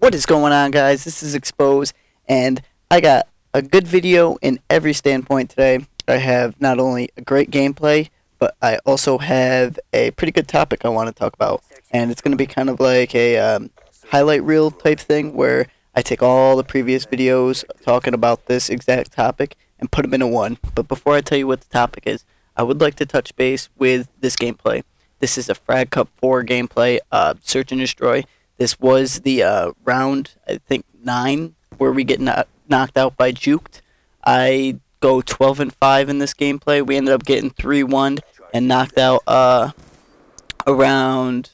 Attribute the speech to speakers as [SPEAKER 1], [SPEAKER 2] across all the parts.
[SPEAKER 1] What is going on, guys? This is XpoZe, and I got a good video in every standpoint today. I have not only a great gameplay, but I also have a pretty good topic I want to talk about. And it's going to be kind of like a highlight reel type thing where I take all the previous videos talking about this exact topic and put them into one. But before I tell you what the topic is, I would like to touch base with this gameplay. This is a FragCup 4 gameplay, Search and Destroy. This was the round, I think, 9, where we get knocked out by Juked. I go 12-5 in this gameplay. We ended up getting 3-1 and knocked out around,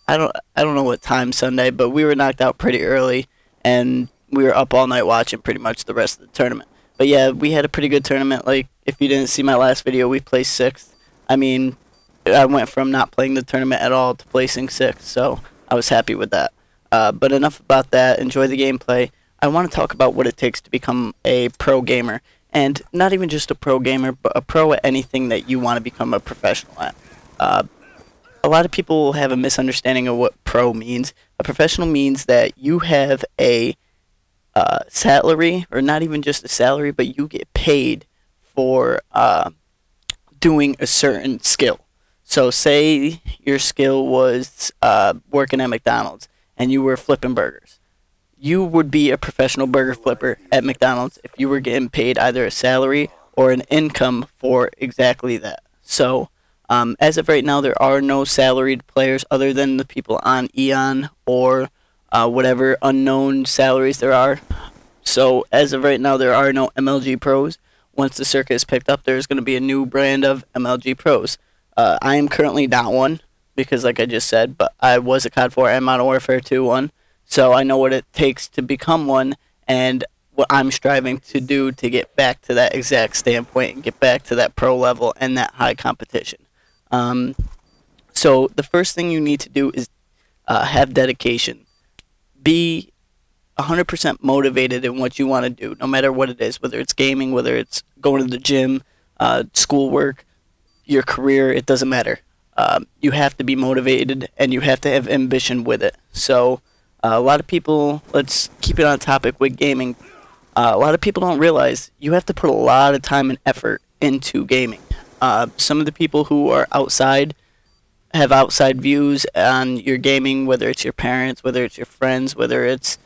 [SPEAKER 1] I don't know what time Sunday, but we were knocked out pretty early, and we were up all night watching pretty much the rest of the tournament. But yeah, we had a pretty good tournament. Like, if you didn't see my last video, we placed 6th. I mean, I went from not playing the tournament at all to placing 6th, so I was happy with that. But enough about that. Enjoy the gameplay. I want to talk about what it takes to become a pro gamer. And not even just a pro gamer, but a pro at anything that you want to become a professional at. A lot of people have a misunderstanding of what pro means. A professional means that you have a salary, or not even just a salary, but you get paid for doing a certain skill. So say your skill was working at McDonald's and you were flipping burgers. You would be a professional burger flipper at McDonald's if you were getting paid either a salary or an income for exactly that. So as of right now, there are no salaried players other than the people on Eon or whatever unknown salaries there are. So as of right now, there are no MLG pros. Once the circuit is picked up, there's going to be a new brand of MLG pros. I am currently not one, because like I just said, but I was a COD 4 and Modern Warfare 2 one, so I know what it takes to become one, and what I'm striving to do to get back to that exact standpoint and get back to that pro level and that high competition. So the first thing you need to do is have dedication. Be 100% motivated in what you want to do, no matter what it is, whether it's gaming, whether it's going to the gym, schoolwork, your career, it doesn't matter. You have to be motivated and you have to have ambition with it. So a lot of people, let's keep it on topic with gaming. A lot of people don't realize you have to put a lot of time and effort into gaming. Some of the people who are outside have outside views on your gaming, whether it's your parents, whether it's your friends, whether it's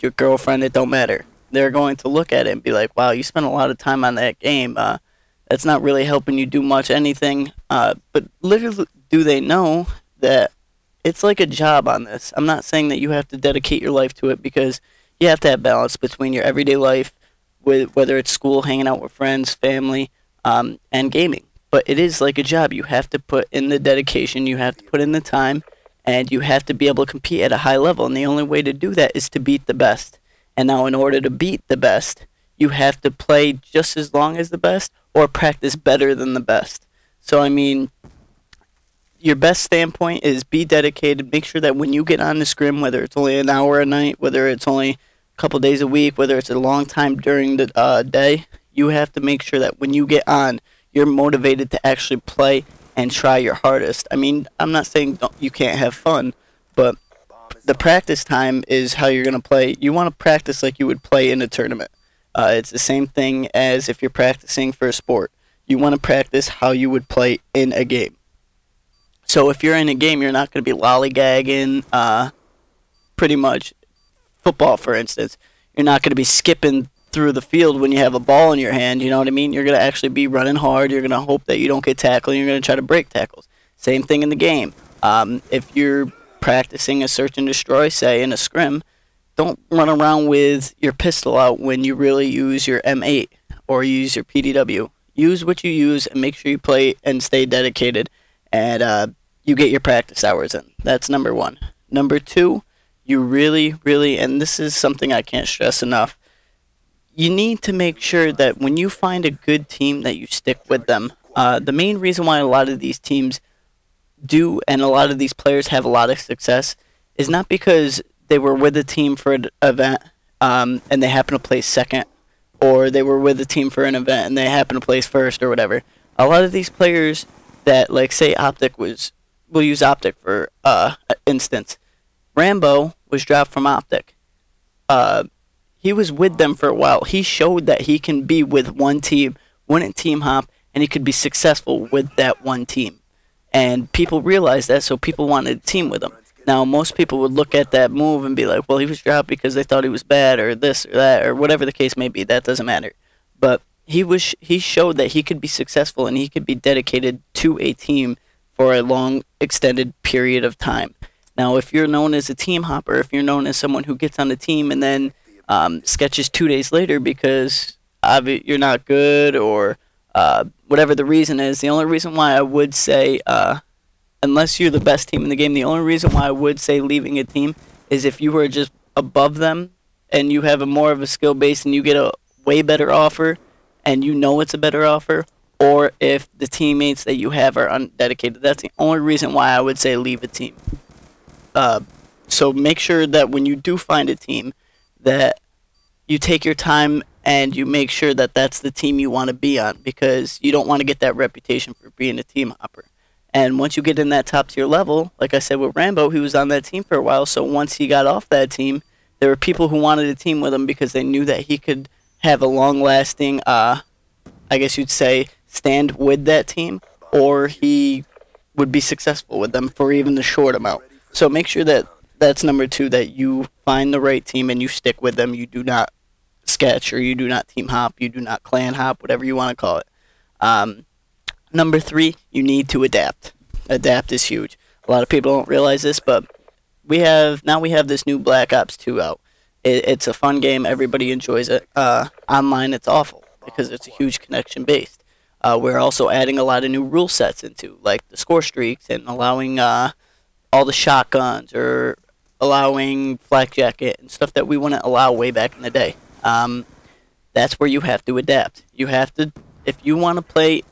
[SPEAKER 1] your girlfriend, it don't matter. They're going to look at it and be like, wow, you spent a lot of time on that game. That's not really helping you do much anything. But literally, do they know that it's like a job on this? I'm not saying that you have to dedicate your life to it, because you have to have balance between your everyday life, with whether it's school, hanging out with friends, family, and gaming. But it is like a job. You have to put in the dedication, you have to put in the time, and you have to be able to compete at a high level. And the only way to do that is to beat the best. And now, in order to beat the best, you have to play just as long as the best or practice better than the best. So, I mean, your best standpoint is be dedicated. Make sure that when you get on the scrim, whether it's only an hour a night, whether it's only a couple days a week, whether it's a long time during the day, you have to make sure that when you get on, you're motivated to actually play and try your hardest. I mean, I'm not saying you can't have fun, but the practice time is how you're going to play. You want to practice like you would play in a tournament. It's the same thing as if you're practicing for a sport. You want to practice how you would play in a game. So if you're in a game, you're not going to be lollygagging, pretty much. Football, for instance. You're not going to be skipping through the field when you have a ball in your hand, you know what I mean? You're going to actually be running hard. You're going to hope that you don't get tackled, and you're going to try to break tackles. Same thing in the game. If you're practicing a search and destroy, say, in a scrim, don't run around with your pistol out when you really use your M8 or use your PDW. Use what you use and make sure you play and stay dedicated, and you get your practice hours in. That's number 1. Number 2, you really, and this is something I can't stress enough, you need to make sure that when you find a good team that you stick with them. The main reason why a lot of these teams do and a lot of these players have a lot of success is not because they were with a team for an event and they happen to place second, or they were with a team for an event and they happen to place first or whatever. A lot of these players that, like, say Optic we'll use Optic for instance. Rambo was dropped from Optic. he was with them for a while. He showed that he can be with one team, wouldn't team hop, and he could be successful with that one team. And people realized that, so people wanted to team with him. Now, most people would look at that move and be like, well, he was dropped because they thought he was bad or this or that or whatever the case may be. That doesn't matter. But he showed that he could be successful and he could be dedicated to a team for a long, extended period of time. Now, if you're known as a team hopper, if you're known as someone who gets on the team and then sketches 2 days later because you're not good or whatever the reason is, the only reason why I would say unless you're the best team in the game, the only reason why I would say leaving a team is if you were just above them and you have a more of a skill base and you get a way better offer and you know it's a better offer, or if the teammates that you have are undedicated. That's the only reason why I would say leave a team. So make sure that when you do find a team that you take your time and you make sure that that's the team you want to be on, because you don't want to get that reputation for being a team hopper. And once you get in that top tier level, like I said with Rambo, he was on that team for a while. So once he got off that team, there were people who wanted to team with him because they knew that he could have a long-lasting, I guess you'd say, stand with that team, or he would be successful with them for even the short amount. So make sure that that's number 2, that you find the right team and you stick with them. You do not sketch, or you do not team hop, you do not clan hop, whatever you want to call it. Number 3, you need to adapt. Adapt is huge. A lot of people don't realize this, but we have this new Black Ops 2 out. It's a fun game. Everybody enjoys it. Online, it's awful because it's a huge connection based. We're also adding a lot of new rule sets into, like the score streaks and allowing all the shotguns, or allowing flak jacket and stuff that we wouldn't allow way back in the day. That's where you have to adapt. You have to, if you want to play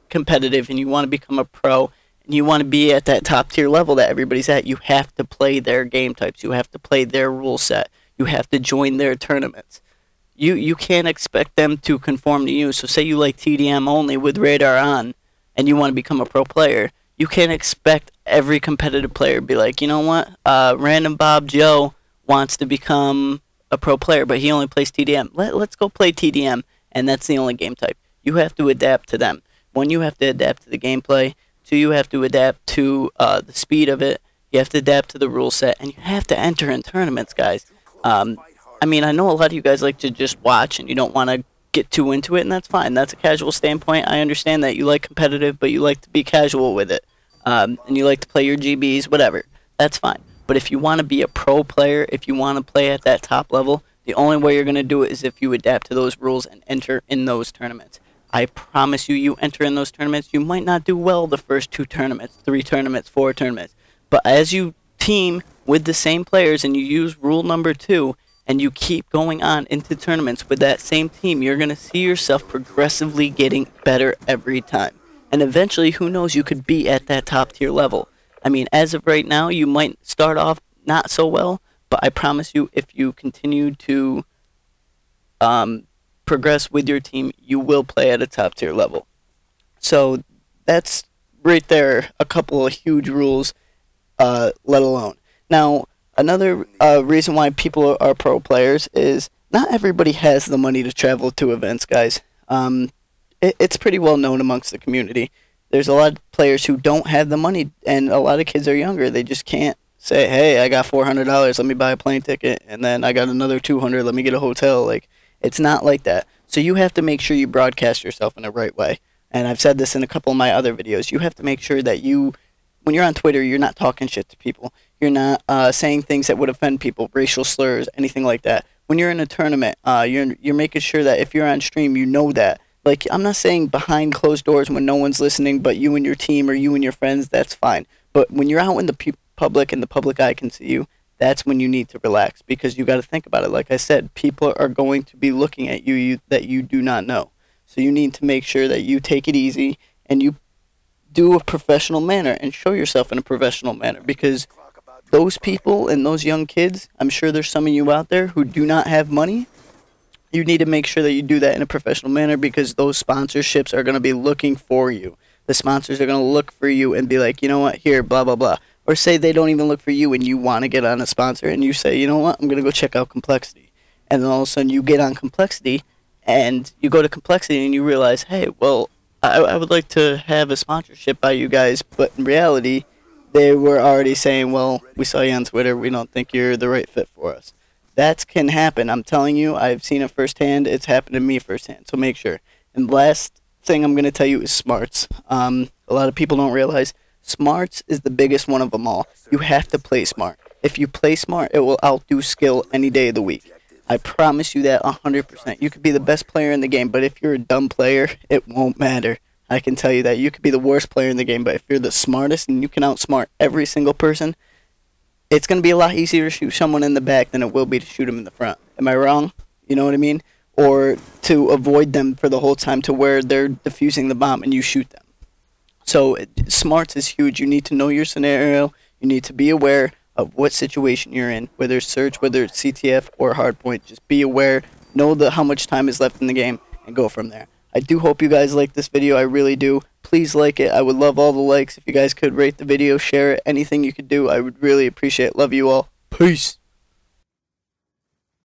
[SPEAKER 1] competitive and you want to become a pro and you want to be at that top tier level that everybody's at, you have to play their game types. You have to play their rule set. You have to join their tournaments. You can't expect them to conform to you. So say you like TDM only with radar on and you want to become a pro player, you can't expect every competitive player to be like, you know what, random Bob Joe wants to become a pro player, but he only plays TDM. Let's go play TDM, and that's the only game type. You have to adapt to them. One, you have to adapt to the gameplay. 2, you have to adapt to the speed of it. You have to adapt to the rule set, and you have to enter in tournaments, guys. I mean, I know a lot of you guys like to just watch, and you don't want to get too into it, and that's fine. That's a casual standpoint. I understand that you like competitive, but you like to be casual with it, and you like to play your GBs, whatever. That's fine. But if you want to be a pro player, if you want to play at that top level, the only way you're going to do it is if you adapt to those rules and enter in those tournaments. I promise you, you enter in those tournaments, you might not do well the first 2 tournaments, 3 tournaments, 4 tournaments. But as you team with the same players and you use rule number 2 and you keep going on into tournaments with that same team, you're going to see yourself progressively getting better every time. And eventually, who knows, you could be at that top tier level. I mean, as of right now, you might start off not so well, but I promise you, if you continue to progress with your team, you will play at a top tier level. So that's right there a couple of huge rules, let alone. Now, another reason why people are pro players is not everybody has the money to travel to events, guys. It's pretty well known amongst the community. There's a lot of players who don't have the money, and a lot of kids are younger. They just can't say, hey, I got $400, let me buy a plane ticket, and then I got another $200, let me get a hotel. Like, it's not like that. So you have to make sure you broadcast yourself in the right way. And I've said this in a couple of my other videos. You have to make sure that when you're on Twitter, you're not talking shit to people. You're not saying things that would offend people, racial slurs, anything like that. When you're in a tournament, you're making sure that if you're on stream, you know that. Like, I'm not saying behind closed doors when no one's listening, but you and your team or you and your friends, that's fine. But when you're out in the public and the public eye can see you, that's when you need to relax, because you got to think about it. Like I said, people are going to be looking at you that you do not know. So you need to make sure that you take it easy and you do a professional manner and show yourself in a professional manner, because those people and those young kids, I'm sure there's some of you out there who do not have money. You need to make sure that you do that in a professional manner, because those sponsorships are going to be looking for you. The sponsors are going to look for you and be like, you know what, here, blah, blah, blah. Or say they don't even look for you and you want to get on a sponsor and you say, you know what, I'm going to go check out Complexity. and then all of a sudden you get on complexity, and you go to complexity and you realize, hey, well, I would like to have a sponsorship by you guys, but in reality, they were already saying, well, we saw you on Twitter, we don't think you're the right fit for us. That can happen. I'm telling you, I've seen it firsthand. It's happened to me firsthand, so make sure. And last thing I'm going to tell you is smarts. A lot of people don't realize smarts is the biggest one of them all. You have to play smart. If you play smart, it will outdo skill any day of the week. I promise you that 100%. You could be the best player in the game, but if you're a dumb player, it won't matter. I can tell you that. You could be the worst player in the game, but if you're the smartest and you can outsmart every single person, it's going to be a lot easier to shoot someone in the back than it will be to shoot them in the front. Am I wrong? You know what I mean? Or to avoid them for the whole time to where they're defusing the bomb and you shoot them. So smarts is huge. You need to know your scenario. You need to be aware of what situation you're in, whether it's search, whether it's CTF or hardpoint. Just be aware, know how much time is left in the game, and go from there. I do hope you guys like this video. I really do. Please like it. I would love all the likes. If you guys could rate the video, share it, anything you could do, I would really appreciate it. Love you all. Peace.